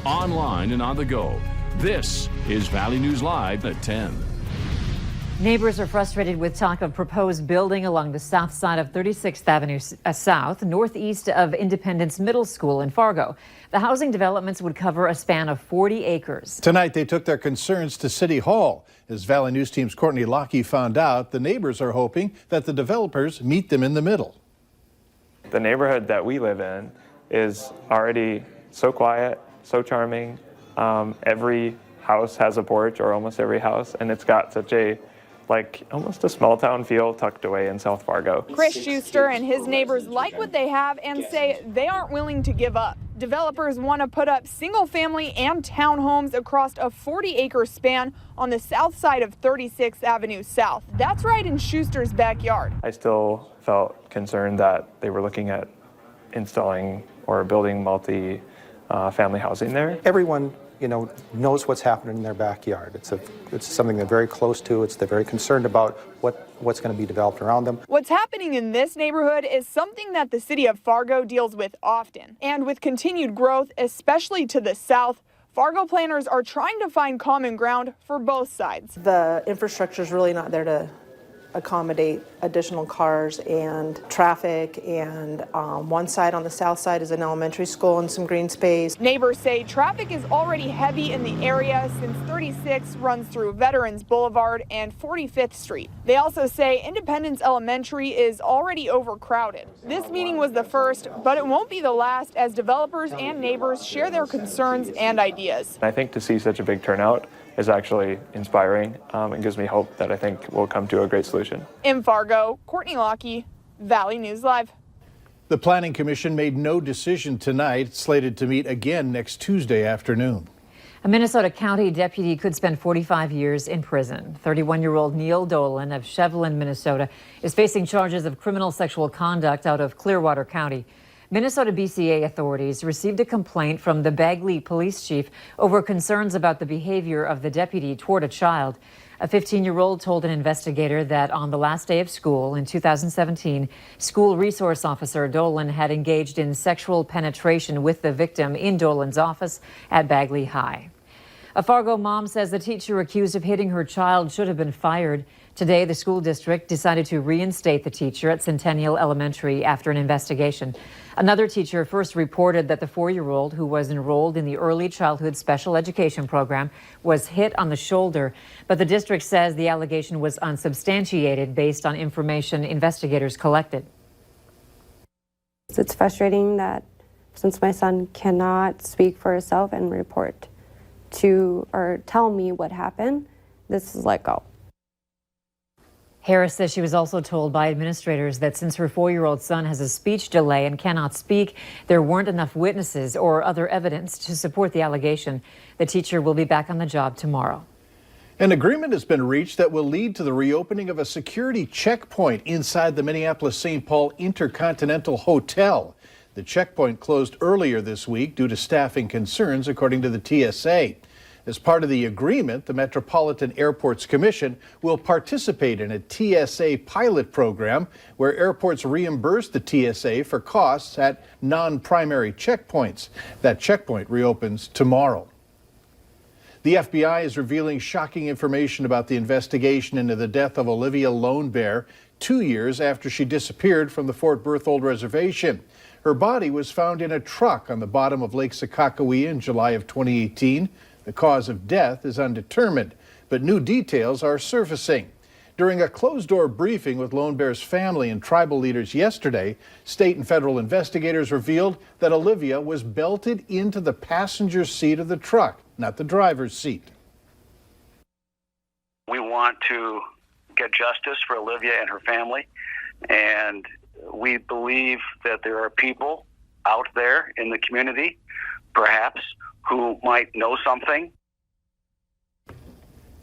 online and on the go. This is Valley News Live at 10. Neighbors are frustrated with talk of proposed building along the south side of 36th Avenue South, northeast of Independence Middle School in Fargo. The housing developments would cover a span of 40 acres. Tonight, they took their concerns to City Hall. As Valley News Team's Courtney Lockie found out, the neighbors are hoping that the developers meet them in the middle. The neighborhood that we live in is already so quiet, so charming. Every house has a porch, or almost every house, and it's got such a almost a small town feel tucked away in South Fargo. Chris Schuster and his neighbors like what they have and say they aren't willing to give up. Developers want to put up single family and townhomes across a 40-acre span on the south side of 36th Avenue South. That's right in Schuster's backyard. I still felt concerned that they were looking at installing or building multi-family housing there. Everyone knows what's happening in their backyard. It's something they're very close to. They're very concerned about what's going to be developed around them. What's happening in this neighborhood is something that the city of Fargo deals with often. And with continued growth, especially to the south, Fargo planners are trying to find common ground for both sides. The infrastructure is really not there to accommodate additional cars and traffic, and one side on the south side is an elementary school and some green space. Neighbors say traffic is already heavy in the area since 36 runs through Veterans Boulevard and 45th Street. They also say Independence Elementary is already overcrowded. This meeting was the first, but it won't be the last, as developers and neighbors share their concerns and ideas. I think to see such a big turnout is actually inspiring and gives me hope that I think we'll come to a great solution. In Fargo, Courtney Lockie, Valley News Live. The Planning Commission made no decision tonight. It's slated to meet again next Tuesday afternoon. A Minnesota County deputy could spend 45 years in prison. 31-year-old Neil Dolan of Shevlin, Minnesota, is facing charges of criminal sexual conduct out of Clearwater County. Minnesota BCA authorities received a complaint from the Bagley police chief over concerns about the behavior of the deputy toward a child. A 15-year-old told an investigator that on the last day of school in 2017, school resource officer Dolan had engaged in sexual penetration with the victim in Dolan's office at Bagley High. A Fargo mom says the teacher accused of hitting her child should have been fired. Today, the school district decided to reinstate the teacher at Centennial Elementary after an investigation. Another teacher first reported that the 4-year-old, who was enrolled in the early childhood special education program, was hit on the shoulder. But the district says the allegation was unsubstantiated based on information investigators collected. It's frustrating that since my son cannot speak for himself and report to or tell me what happened, this is let go. Harris says she was also told by administrators that since her 4-year-old son has a speech delay and cannot speak, there weren't enough witnesses or other evidence to support the allegation. The teacher will be back on the job tomorrow. An agreement has been reached that will lead to the reopening of a security checkpoint inside the Minneapolis-St. Paul Intercontinental Hotel. The checkpoint closed earlier this week due to staffing concerns, according to the TSA. As part of the agreement, the Metropolitan Airports Commission will participate in a TSA pilot program where airports reimburse the TSA for costs at non-primary checkpoints. That checkpoint reopens tomorrow. The FBI is revealing shocking information about the investigation into the death of Olivia Lone Bear 2 years after she disappeared from the Fort Berthold Reservation. Her body was found in a truck on the bottom of Lake Sakakawea in July of 2018. The cause of death is undetermined, but new details are surfacing. During a closed-door briefing with Lone Bear's family and tribal leaders yesterday, state and federal investigators revealed that Olivia was belted into the passenger seat of the truck, not the driver's seat. We want to get justice for Olivia and her family, and we believe that there are people out there in the community, perhaps, who might know something.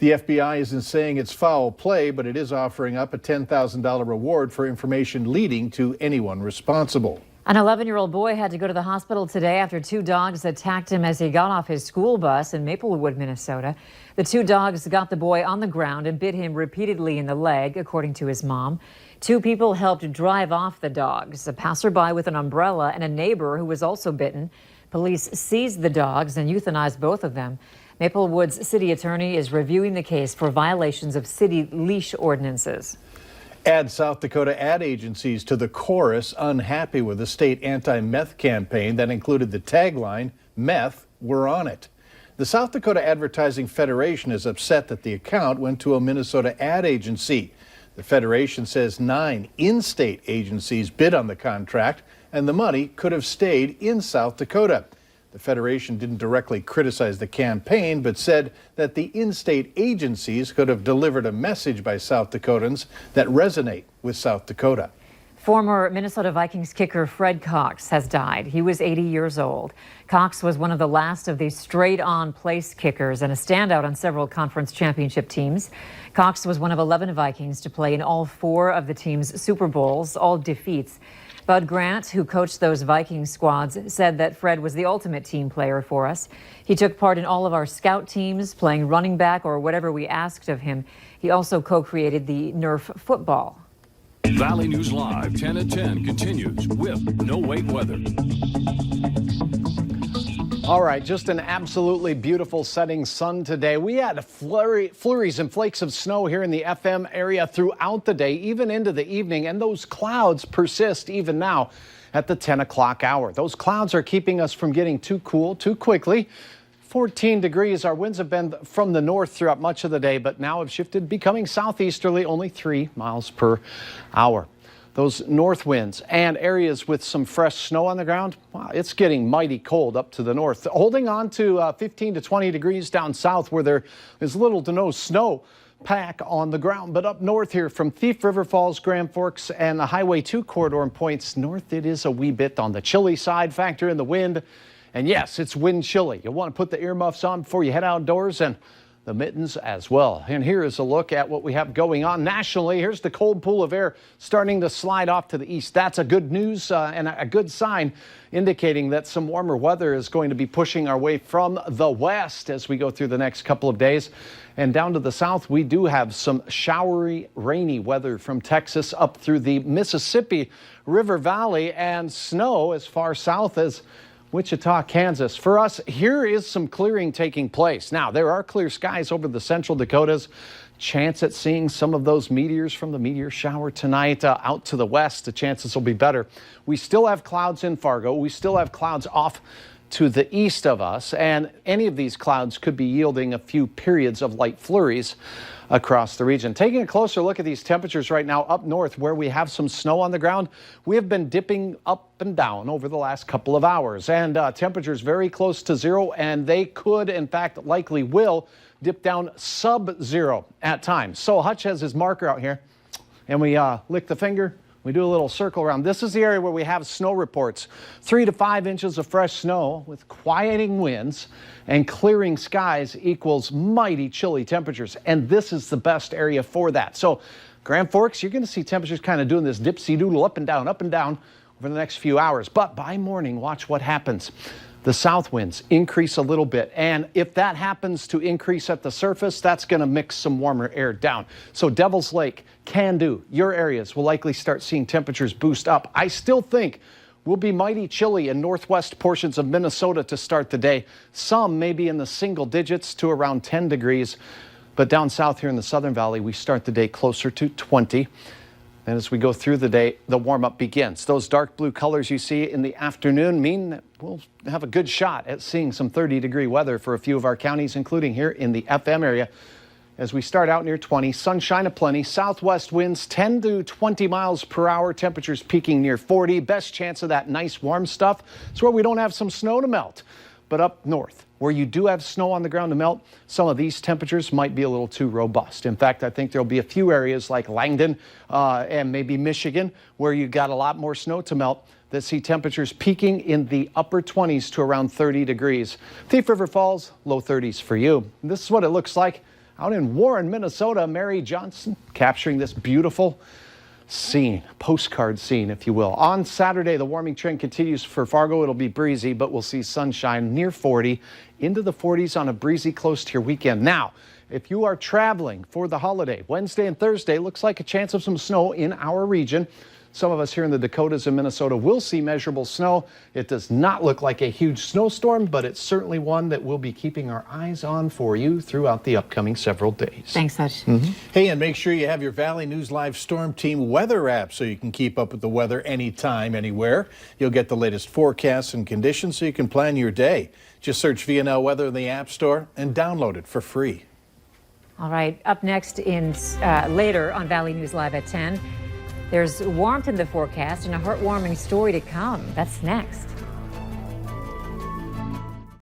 The FBI isn't saying it's foul play, but it is offering up a $10,000 reward for information leading to anyone responsible. An 11-year-old boy had to go to the hospital today after 2 dogs attacked him as he got off his school bus in Maplewood, Minnesota. The 2 dogs got the boy on the ground and bit him repeatedly in the leg, according to his mom. 2 people helped drive off the dogs, a passerby with an umbrella and a neighbor who was also bitten. Police seized the dogs and euthanized both of them. Maplewood's city attorney is reviewing the case for violations of city leash ordinances. Add South Dakota ad agencies to the chorus unhappy with the state anti-meth campaign that included the tagline, "Meth, we're on it." The South Dakota Advertising Federation is upset that the account went to a Minnesota ad agency. The Federation says 9 in-state agencies bid on the contract, and the money could have stayed in South Dakota. The Federation didn't directly criticize the campaign, but said that the in-state agencies could have delivered a message by South Dakotans that resonate with South Dakota. Former Minnesota Vikings kicker Fred Cox has died. He was 80 years old. Cox was one of the last of these straight-on place kickers and a standout on several conference championship teams. Cox was one of 11 Vikings to play in all 4 of the team's Super Bowls, all defeats. Bud Grant, who coached those Viking squads, said that Fred was the ultimate team player for us. He took part in all of our scout teams, playing running back or whatever we asked of him. He also co-created the Nerf football. Valley News Live 10 at 10 continues with No Wait Weather. All right, just an absolutely beautiful setting sun today. We had flurries and flakes of snow here in the FM area throughout the day, even into the evening, and those clouds persist even now at the 10 o'clock hour. Those clouds are keeping us from getting too cool too quickly. 14 degrees. Our winds have been from the north throughout much of the day, but now have shifted, becoming southeasterly, only 3 miles per hour. Those north winds and areas with some fresh snow on the ground, wow, it's getting mighty cold up to the north. Holding on to 15 to 20 degrees down south where there is little to no snow pack on the ground. But up north here from Thief River Falls, Grand Forks, and the Highway 2 corridor and points north, it is a wee bit on the chilly side. Factor in the wind. And yes, it's wind chilly. You'll want to put the earmuffs on before you head outdoors, and the mittens as well. And here is a look at what we have going on nationally. Here's the cold pool of air starting to slide off to the east. That's a good news and a good sign, indicating that some warmer weather is going to be pushing our way from the west as we go through the next couple of days. And down to the south, we do have some showery, rainy weather from Texas up through the Mississippi River Valley, and snow as far south as Wichita, Kansas. For us, here is some clearing taking place. Now, there are clear skies over the central Dakotas. Chance at seeing some of those meteors from the meteor shower tonight out to the west. The chances will be better. We still have clouds in Fargo. We still have clouds off to the east of us, and any of these clouds could be yielding a few periods of light flurries across the region. Taking a closer look at these temperatures right now up north where we have some snow on the ground, we have been dipping up and down over the last couple of hours, and temperatures very close to zero, and they could, in fact, likely will dip down sub-zero at times. So Hutch has his marker out here, and we lick the finger. We do a little circle around. This is the area where we have snow reports. 3 to 5 inches of fresh snow with quieting winds and clearing skies equals mighty chilly temperatures. And this is the best area for that. So Grand Forks, you're going to see temperatures kind of doing this dipsy-doodle up and down over the next few hours. But by morning, watch what happens. The south winds increase a little bit, and if that happens to increase at the surface, that's going to mix some warmer air down. So Devil's Lake, Can-Do, your areas will likely start seeing temperatures boost up. I still think we'll be mighty chilly in northwest portions of Minnesota to start the day. Some maybe in the single digits to around 10 degrees, but down south here in the Southern Valley, we start the day closer to 20. And as we go through the day, the warm-up begins. Those dark blue colors you see in the afternoon mean that we'll have a good shot at seeing some 30-degree weather for a few of our counties, including here in the FM area. As we start out near 20, sunshine aplenty, southwest winds 10 to 20 miles per hour, temperatures peaking near 40. Best chance of that nice warm stuff is where we don't have some snow to melt. But up north, where you do have snow on the ground to melt, some of these temperatures might be a little too robust. In fact, I think there'll be a few areas like Langdon and maybe Michigan where you got a lot more snow to melt that see temperatures peaking in the upper 20s to around 30 degrees. Thief River Falls, low 30s for you. And this is what it looks like out in Warren, Minnesota. Mary Johnson capturing this beautiful scene, postcard scene, if you will. On Saturday, the warming trend continues for Fargo. It'll be breezy, but we'll see sunshine near 40, into the 40s on a breezy close to your weekend. Now, if you are traveling for the holiday, Wednesday and Thursday, looks like a chance of some snow in our region. Some of us here in the Dakotas and Minnesota will see measurable snow. It does not look like a huge snowstorm, but it's certainly one that we'll be keeping our eyes on for you throughout the upcoming several days. Thanks, Hutch. Hey, and make sure you have your Valley News Live Storm Team weather app so you can keep up with the weather anytime, anywhere. You'll get the latest forecasts and conditions so you can plan your day. Just search VNL Weather in the App Store and download it for free. All right, up next later on Valley News Live at 10, there's warmth in the forecast and a heartwarming story to come. That's next.